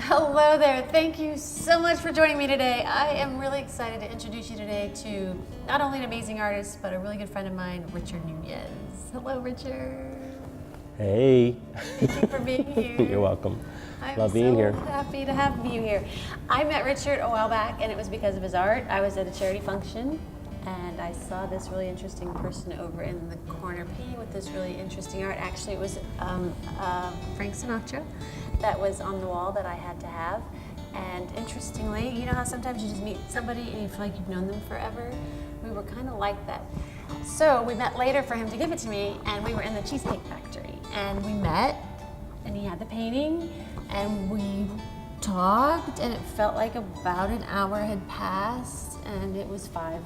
Hello there. Thank you so much for joining me today. I am really excited to introduce you today to not only an amazing artist, but a really good friend of mine, Richard Nunez. Hello, Richard. Hey. Thank you for being here. You're welcome. I'm being here. Happy to have you here. I met Richard a while back, and it was because of his art. I was at a charity function, and I saw this really interesting person over in the corner painting with this really interesting art. Actually, it was Frank Sinatra that was on the wall that I had to have. And interestingly, you know how sometimes you just meet somebody and you feel like you've known them forever? We were kind of like that. So we met later for him to give it to me, and we were in the Cheesecake Factory. And we met, and he had the painting, and we talked, and it felt like about an hour had passed, and it was 5.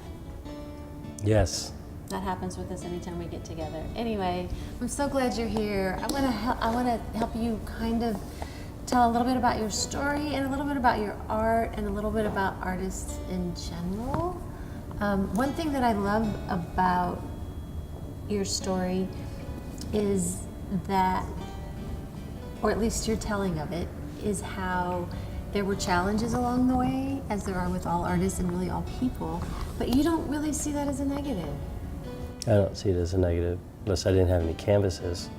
Yes. That happens with us anytime we get together. Anyway, I'm so glad you're here. I want to help you kind of tell a little bit about your story and a little bit about your art and a little bit about artists in general. One thing that I love about your story is that, or at least your telling of it, is how there were challenges along the way, as there are with all artists and really all people, but you don't really see that as a negative. I don't see it as a negative, unless I didn't have any canvases.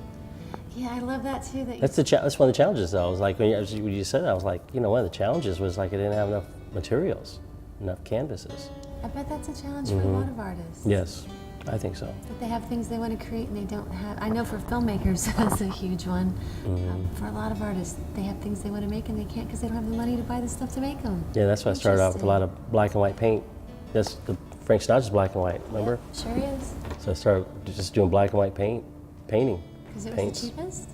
Yeah, I love that too. That's one of the challenges, though. I was like, when you said that, I was like, you know, one of the challenges was like I didn't have enough materials, enough canvases. I bet that's a challenge for a lot of artists. Yes, I think so. That they have things they want to create and they don't have. I know for filmmakers that's a huge one. For a lot of artists, they have things they want to make and they can't because they don't have the money to buy the stuff to make them. Yeah, that's why I started out with a lot of black and white paint. That's the Frank Sinatra's black and white, remember? Yep, sure is. So I started just doing black and white painting. Because it was paints. the cheapest?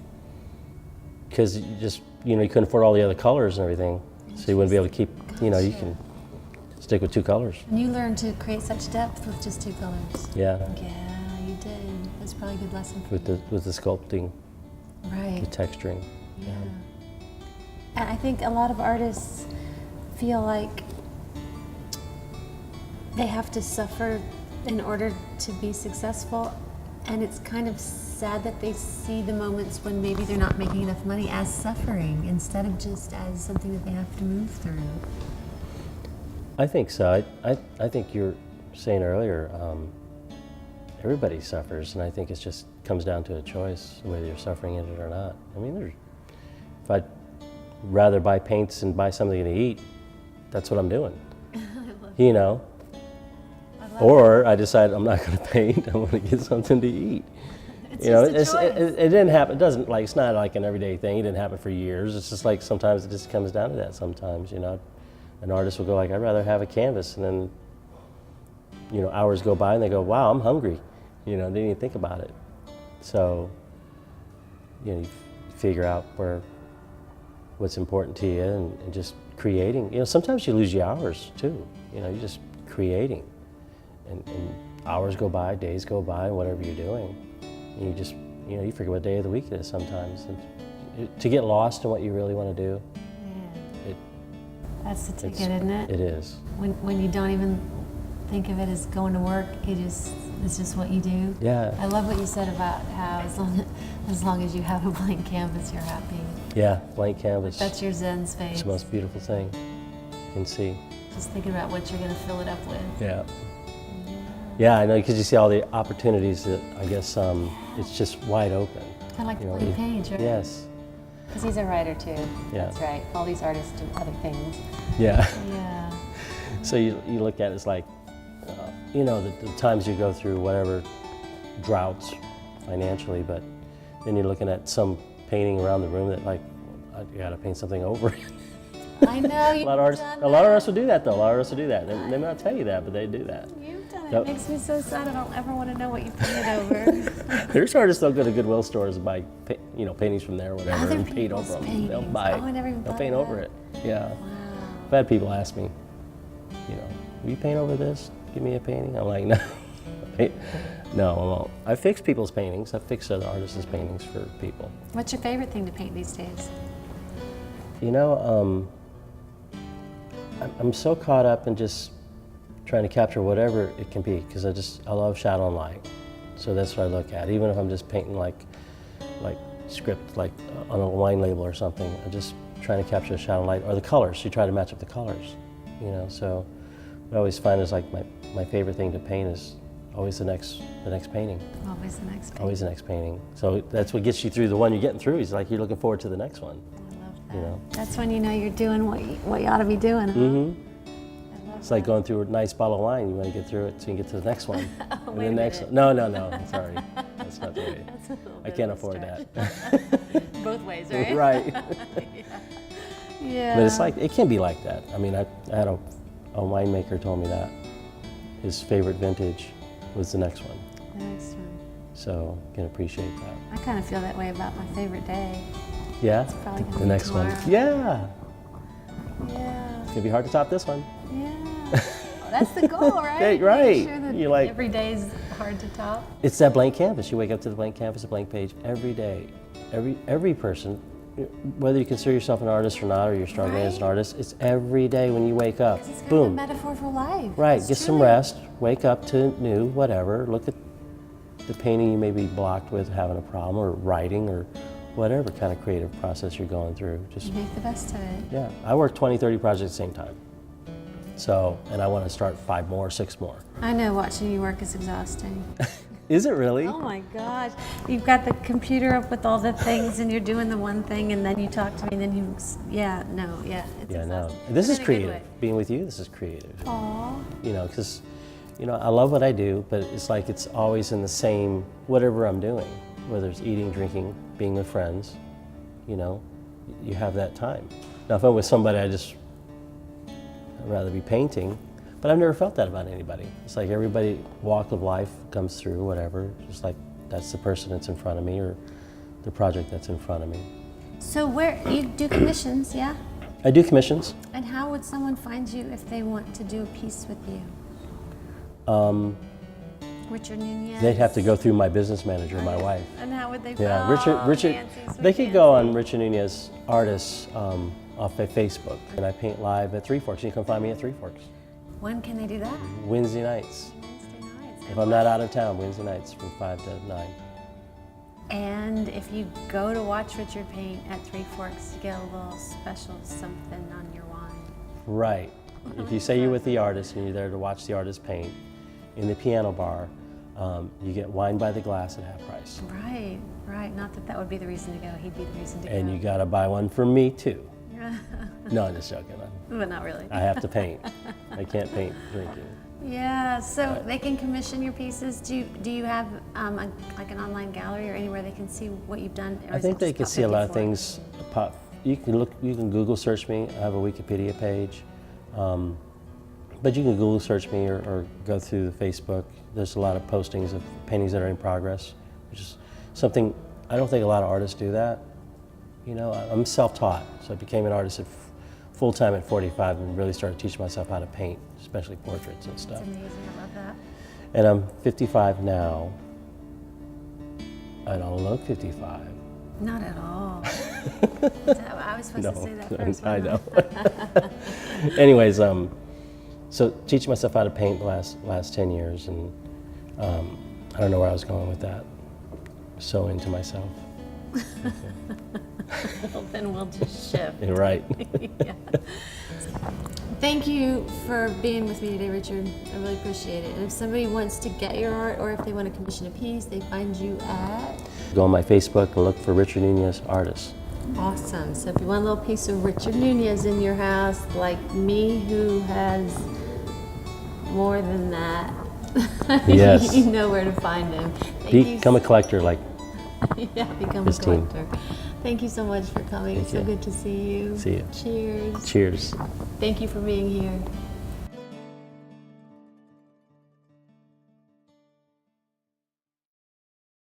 Because you couldn't afford all the other colors and everything. So you wouldn't be able to keep, you can stick with 2 colors. And you learned to create such depth with just 2 colors. Yeah. Yeah, you did. That's probably a good lesson for With the sculpting, right. the texturing. Yeah. And I think a lot of artists feel like they have to suffer in order to be successful, and it's kind of sad that they see the moments when maybe they're not making enough money as suffering instead of just as something that they have to move through. I think so. I think you're saying earlier, everybody suffers, and I think it just comes down to a choice, whether you're suffering in it or not. I mean, if I'd rather buy paints and buy something to eat, that's what I'm doing. You know? Or I decide I'm not going to paint, I'm going to get something to eat. It's You know, just a choice. it didn't happen. It doesn't it's not like an everyday thing. It didn't happen for years. It's just like sometimes it just comes down to that. Sometimes, an artist will go like, I'd rather have a canvas, and then, hours go by and they go, wow, I'm hungry. They didn't even think about it. So, you figure out what's important to you and just creating. Sometimes you lose your hours too. You're just creating. And hours go by, days go by, whatever you're doing. And you just, you forget what day of the week it is sometimes. And to get lost in what you really want to do. Yeah. That's the ticket, isn't it? It is. When you don't even think of it as going to work, it's just what you do. Yeah. I love what you said about how as long as you have a blank canvas, you're happy. Yeah, blank canvas. That's your Zen space. It's the most beautiful thing you can see. Just thinking about what you're going to fill it up with. Yeah. Yeah, I know, because you see all the opportunities that I guess it's just wide open. Kind of like the blank page, right? Yes. Because he's a writer too. Yeah. That's right. All these artists do other things. Yeah. Yeah. So you look at it as like, the times you go through whatever droughts financially, but then you're looking at some painting around the room that like, I got to paint something over it. I know. A lot of artists will do that though. A lot of artists will do that. They may not tell you that, but they do that. You've done it. Yep. It makes me so sad. I don't ever want to know what you painted over. There's artists that'll go to Goodwill stores and buy, paintings from there or whatever, Other and paint over people's them. paintings. They'll buy. Oh, I never even They'll thought paint of over that. it. Yeah. Wow. I've had people ask me, will you paint over this? Give me a painting. I'm like, no. No, I won't. I fix people's paintings. I fix other artists' paintings for people. What's your favorite thing to paint these days? I'm so caught up in just trying to capture whatever it can be, because I love shadow and light. So that's what I look at. Even if I'm just painting like script, like on a wine label or something, I just try trying to capture a shadow light, or the colors. You try to match up the colors, you know. So I always find is like my favorite thing to paint is always the next painting. Always the next painting. Always the next painting. So that's what gets you through the one you're getting through. Is like you're looking forward to the next one. I love that. You know. That's when you know you're doing what you ought to be doing. Huh? Mm-hmm. I love It's like going through a nice bottle of wine. You want to get through it so you can get to the next one. Oh, And wait the a next minute. one. No. Sorry. That's not the way. That's a little I bit can't of a afford stretch. that. Both ways, right? Right. Yeah. But it's like, it can be like that. I mean, I had a winemaker told me that. His favorite vintage was the next one. The next one. So you can appreciate that. I kind of feel that way about my favorite day. Yeah? probably gonna The be next one. tomorrow. Yeah. Yeah. It's gonna be hard to top this one. Yeah. Well, that's the goal, right? Yeah, right. Make sure that You're like- every day's hard to top. It's that blank canvas. You wake up to the blank canvas, a blank page every day. Every person, whether you consider yourself an artist or not, or you're struggling as an Right. artist, it's every day when you wake up. 'Cause it's kind Boom. of a metaphor for life. Right, It's get some truly- rest, wake up to new, whatever. Look at the painting you may be blocked with, having a problem, or writing, or whatever kind of creative process you're going through. Just, You make the best of it. yeah. I work 20, 30 projects at the same time. So, and I want to start 5 more, 6 more. I know watching you work is exhausting. Is it really? Oh my gosh. You've got the computer up with all the things and you're doing the one thing and then you talk to me and then you, it's Yeah, no. exhausting. This But is in a good creative. way. Being with you, this is creative. Aw. You know, because, you know, I love what I do, but it's like it's always in the same, whatever I'm doing, whether it's eating, drinking, being with friends, you know, you have that time. Now, if I'm with somebody, I'd rather be painting, but I've never felt that about anybody. It's like everybody, walk of life comes through, whatever, just like that's the person that's in front of me or the project that's in front of me. So where, you do commissions, yeah? I do commissions. And how would someone find you if they want to do a piece with you? Richard Nunez? They'd have to go through my business manager, my wife. And how would they Yeah, find Richard. Fancy, sweet They could go fancy. on Richard Nunez Artists off of Facebook, and I paint live at Three Forks. You can find me at Three Forks When can they do that? Wednesday nights. Wednesday nights. If I'm not out of town, Wednesday nights from 5 to 9. And if you go to watch Richard paint at Three Forks, you get a little special something on your wine. Right. If you say you're with the artist and you're there to watch the artist paint, in the piano bar, you get wine by the glass at half price. Right, right. Not that that would be the reason to go. He'd be the reason to go. And you gotta buy one for me too. No, I'm just joking. But not really. I have to paint. I can't paint drinking. Yeah, so they can commission your pieces. Do you have like an online gallery or anywhere they can see what you've done? Or I is think it they just can Prop see a lot of 54? things pop. You can Google search me. I have a Wikipedia page. But you can Google search me or go through the Facebook. There's a lot of postings of paintings that are in progress, which is something, I don't think a lot of artists do that. You know, I'm self-taught, so I became an artist full-time at 45 and really started teaching myself how to paint, especially portraits and stuff. It's amazing. I love that. And I'm 55 now. I don't look 55. Not at all. I was supposed to say that first. I wasn't know. Anyways, so teaching myself how to paint the last 10 years, and I don't know where I was going with that. So into myself. Well, then we'll just shift. You're right. Yeah. Thank you for being with me today, Richard. I really appreciate it. And if somebody wants to get your art or if they want to commission a piece, they find you at? Go on my Facebook and look for Richard Nunez Artist. Awesome. So if you want a little piece of Richard Nunez in your house, like me, who has more than that, Yes. you know where to find him. Thank you. Become a collector like Yeah, become Christine. a collector. Thank you so much for coming. Thank It's so you. good to see you. See you. Cheers. Cheers. Thank you for being here.